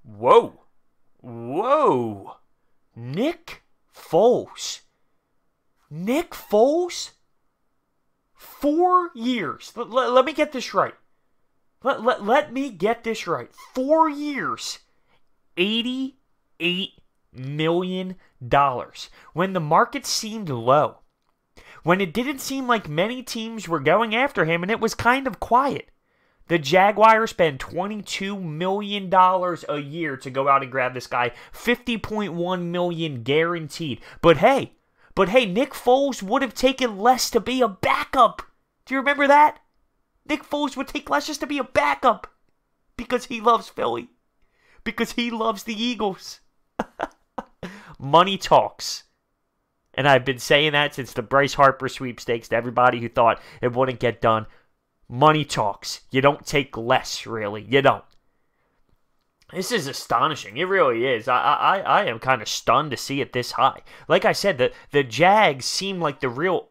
Whoa. Whoa. Nick Foles. Nick Foles? 4 years. Let me get this right. Let me get this right. 4 years. $88 million. When the market seemed low. When it didn't seem like many teams were going after him and it was kind of quiet. The Jaguars spend $22 million a year to go out and grab this guy. $50.1 million guaranteed. But hey, Nick Foles would have taken less to be a backup. Do you remember that? Nick Foles would take less just to be a backup. Because he loves Philly. Because he loves the Eagles. Money talks. And I've been saying that since the Bryce Harper sweepstakes to everybody who thought it wouldn't get done. Money talks. You don't take less, really. You don't. This is astonishing. It really is. I am kind of stunned to see it this high. Like I said, the Jags seem like the real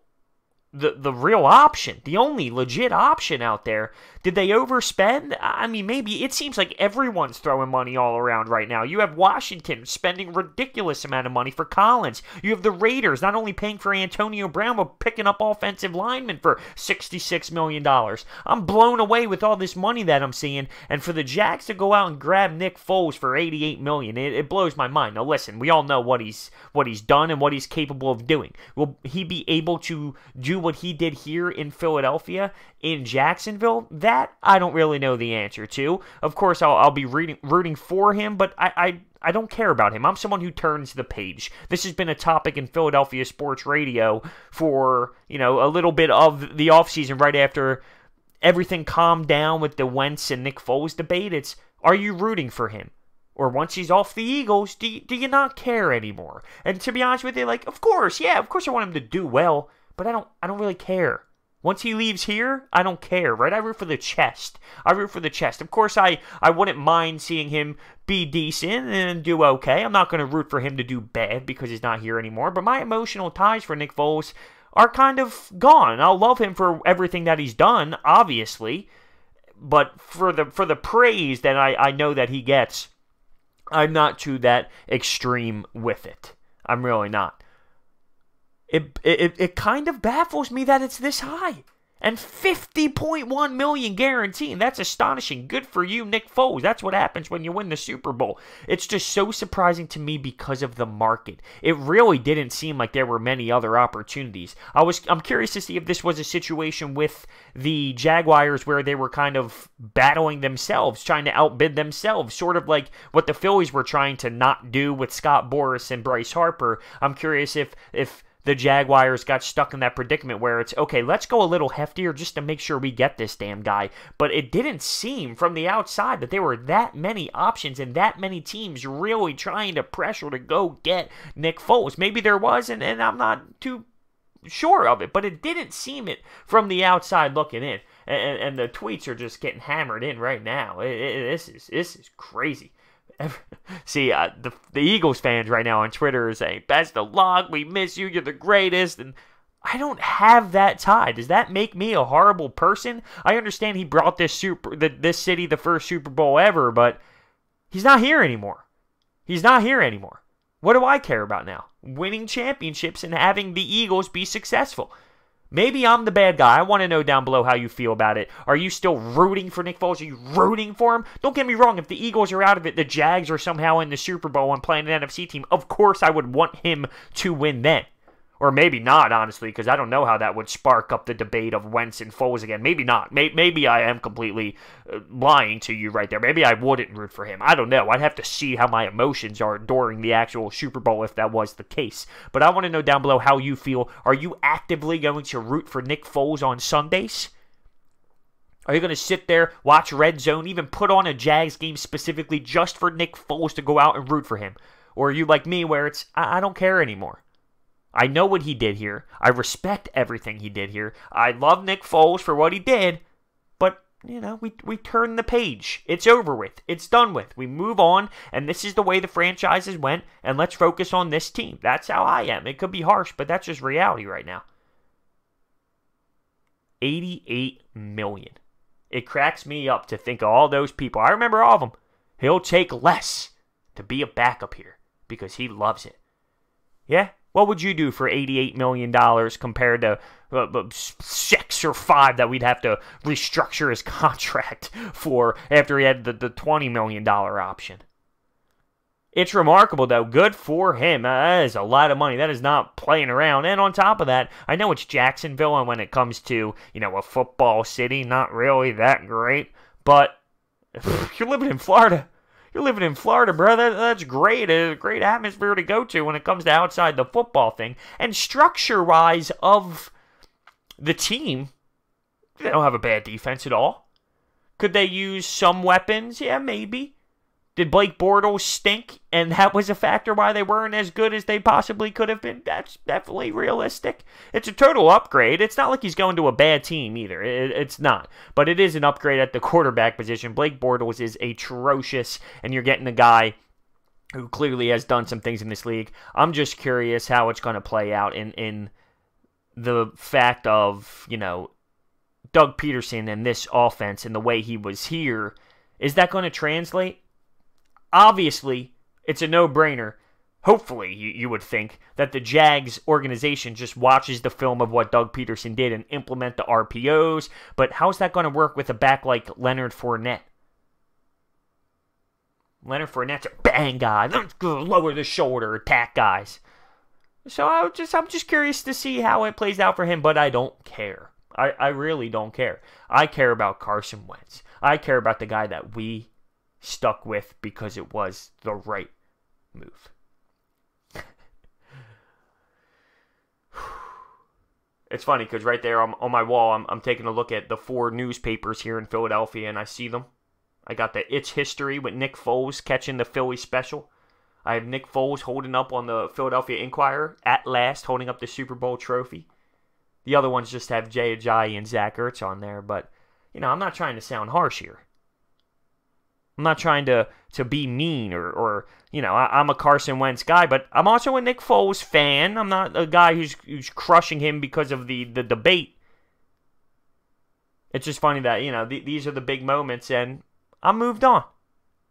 option, the only legit option out there. Did they overspend? I mean, maybe. It seems like everyone's throwing money all around right now. You have Washington spending ridiculous amount of money for Collins. You have the Raiders not only paying for Antonio Brown, but picking up offensive linemen for $66 million. I'm blown away with all this money that I'm seeing. And for the Jags to go out and grab Nick Foles for $88 million, it blows my mind. Now, listen, we all know what he's done and what he's capable of doing. Will he be able to do what he did here in Philadelphia, in Jacksonville? That I don't really know the answer to. Of course, I'll be rooting for him, but I don't care about him. I'm someone who turns the page. This has been a topic in Philadelphia sports radio for, a little bit of the offseason right after everything calmed down with the Wentz and Nick Foles debate. It's, are you rooting for him? Or once he's off the Eagles, do you not care anymore? And to be honest with you, of course I want him to do well, but I don't really care. Once he leaves here, I don't care, right? I root for the chest. Of course, I wouldn't mind seeing him be decent and do okay. I'm not going to root for him to do bad because he's not here anymore. But my emotional ties for Nick Foles are kind of gone. I'll love him for everything that he's done, obviously. But for the praise that I know that he gets, I'm not to that extreme with it. I'm really not. It kind of baffles me that it's this high. And $50.1 million guaranteed. That's astonishing. Good for you, Nick Foles. That's what happens when you win the Super Bowl. It's just so surprising to me because of the market. It really didn't seem like there were many other opportunities. I'm curious to see if this was a situation with the Jaguars where they were kind of battling themselves, trying to outbid themselves, sort of like what the Phillies were trying to not do with Scott Boras and Bryce Harper. I'm curious if the Jaguars got stuck in that predicament where it's, okay, let's go a little heftier just to make sure we get this damn guy. But it didn't seem from the outside that there were that many options and that many teams really trying to pressure to go get Nick Foles. Maybe there was, and I'm not too sure of it, but it didn't seem it from the outside looking in. And the tweets are just getting hammered in right now. This is crazy. See, the Eagles fans right now on Twitter are saying, best of luck, we miss you, you're the greatest, and I don't have that tie. Does that make me a horrible person? I understand he brought this city the first Super Bowl ever, but he's not here anymore. What do I care about now? Winning championships and having the Eagles be successful. Maybe I'm the bad guy. I want to know down below how you feel about it. Are you still rooting for Nick Foles? Are you rooting for him? Don't get me wrong. If the Eagles are out of it, the Jags are somehow in the Super Bowl and playing an NFC team, of course I would want him to win then. Or maybe not, honestly, because I don't know how that would spark up the debate of Wentz and Foles again. Maybe not. Maybe I am completely lying to you right there. Maybe I wouldn't root for him. I don't know. I'd have to see how my emotions are during the actual Super Bowl if that was the case. But I want to know down below how you feel. Are you actively going to root for Nick Foles on Sundays? Are you going to sit there, watch Red Zone, even put on a Jags game specifically just for Nick Foles to go out and root for him? Or are you like me where it's, I don't care anymore? I know what he did here. I respect everything he did here. I love Nick Foles for what he did. But, we turn the page. It's over with. It's done with. We move on, and this is the way the franchises went, and let's focus on this team. That's how I am. It could be harsh, but that's just reality right now. $88 million. It cracks me up to think of all those people. I remember all of them. He'll take less to be a backup here because he loves it. Yeah? What would you do for $88 million compared to 6 or 5 that we'd have to restructure his contract for after he had the $20 million option? It's remarkable, though. Good for him. That is a lot of money. That is not playing around. And on top of that, I know it's Jacksonville, and when it comes to, a football city, not really that great. But you're living in Florida. You're living in Florida, bro. That's great. It's a great atmosphere to go to when it comes to outside the football thing. And structure-wise of the team, they don't have a bad defense at all. Could they use some weapons? Yeah, maybe. Did Blake Bortles stink, and that was a factor why they weren't as good as they possibly could have been? That's definitely realistic. It's a total upgrade. It's not like he's going to a bad team either. It's not. But it is an upgrade at the quarterback position. Blake Bortles is atrocious, and you're getting a guy who clearly has done some things in this league. I'm just curious how it's going to play out in the fact of, Doug Peterson and this offense and the way he was here. Is that going to translate? Obviously, it's a no-brainer. Hopefully, you would think that the Jags organization just watches the film of what Doug Peterson did and implement the RPOs. But how's that going to work with a back like Leonard Fournette? Leonard Fournette's a bang guy. Let's go lower the shoulder, attack guys. So I'm just curious to see how it plays out for him, but I don't care. I really don't care. I care about Carson Wentz. I care about the guy that we stuck with because it was the right move. It's funny because right there on my wall, I'm taking a look at the 4 newspapers here in Philadelphia, and I see them. I got the It's History with Nick Foles catching the Philly special. I have Nick Foles holding up on the Philadelphia Inquirer, at last, holding up the Super Bowl trophy. The other ones just have Jay Ajayi and Zach Ertz on there, but, I'm not trying to sound harsh here. I'm not trying to be mean or I'm a Carson Wentz guy, but I'm also a Nick Foles fan. I'm not a guy who's crushing him because of the debate. It's just funny that, these are the big moments, and I'm moved on.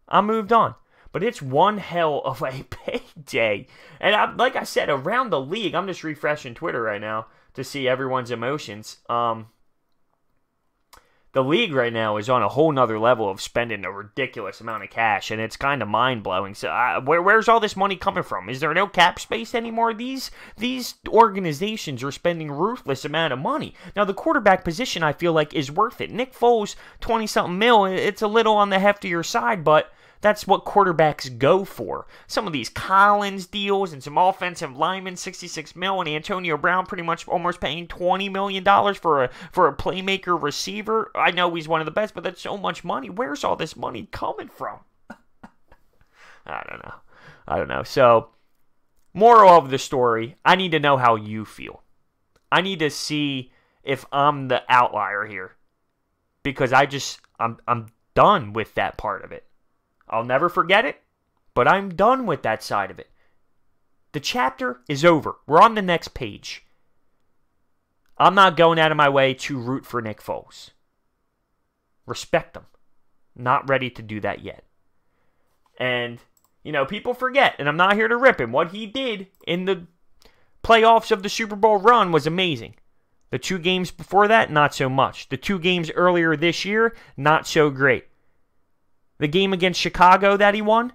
But it's one hell of a payday. And like I said, around the league, I'm just refreshing Twitter right now to see everyone's emotions. The league right now is on a whole nother level of spending a ridiculous amount of cash, and it's kind of mind-blowing. So where's all this money coming from? Is there no cap space anymore? These organizations are spending ruthless amount of money. Now, the quarterback position, I feel like, is worth it. Nick Foles, 20-something mil, it's a little on the heftier side, but that's what quarterbacks go for. Some of these Collins deals and some offensive linemen, 66 mil, and Antonio Brown pretty much almost paying $20 million for a playmaker receiver. I know he's one of the best, but that's so much money. Where's all this money coming from? I don't know. So, moral of the story, I need to know how you feel. I need to see if I'm the outlier here. Because I'm done with that part of it. I'll never forget it, but I'm done with that side of it. The chapter is over. We're on the next page. I'm not going out of my way to root for Nick Foles. Respect him. Not ready to do that yet. And, people forget, and I'm not here to rip him. What he did in the playoffs of the Super Bowl run was amazing. The 2 games before that, not so much. The 2 games earlier this year, not so great. The game against Chicago that he won,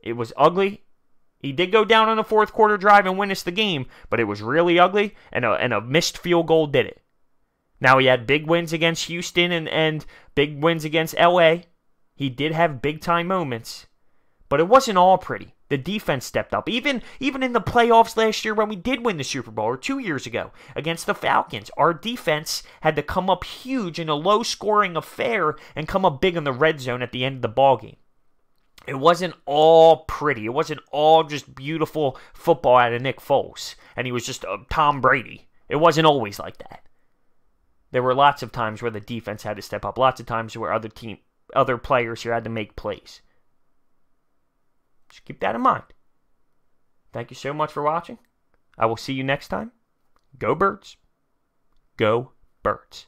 it was ugly. He did go down on a 4th quarter drive and win us the game, but it was really ugly, and a missed field goal did it. Now, he had big wins against Houston and big wins against LA. He did have big-time moments, but it wasn't all pretty. The defense stepped up. Even in the playoffs last year when we did win the Super Bowl, or 2 years ago, against the Falcons, our defense had to come up huge in a low-scoring affair and come up big in the red zone at the end of the ballgame. It wasn't all pretty. It wasn't all just beautiful football out of Nick Foles, and he was just Tom Brady. It wasn't always like that. There were lots of times where the defense had to step up, lots of times where other players here had to make plays. Just keep that in mind. Thank you so much for watching. I will see you next time. Go Birds. Go Birds.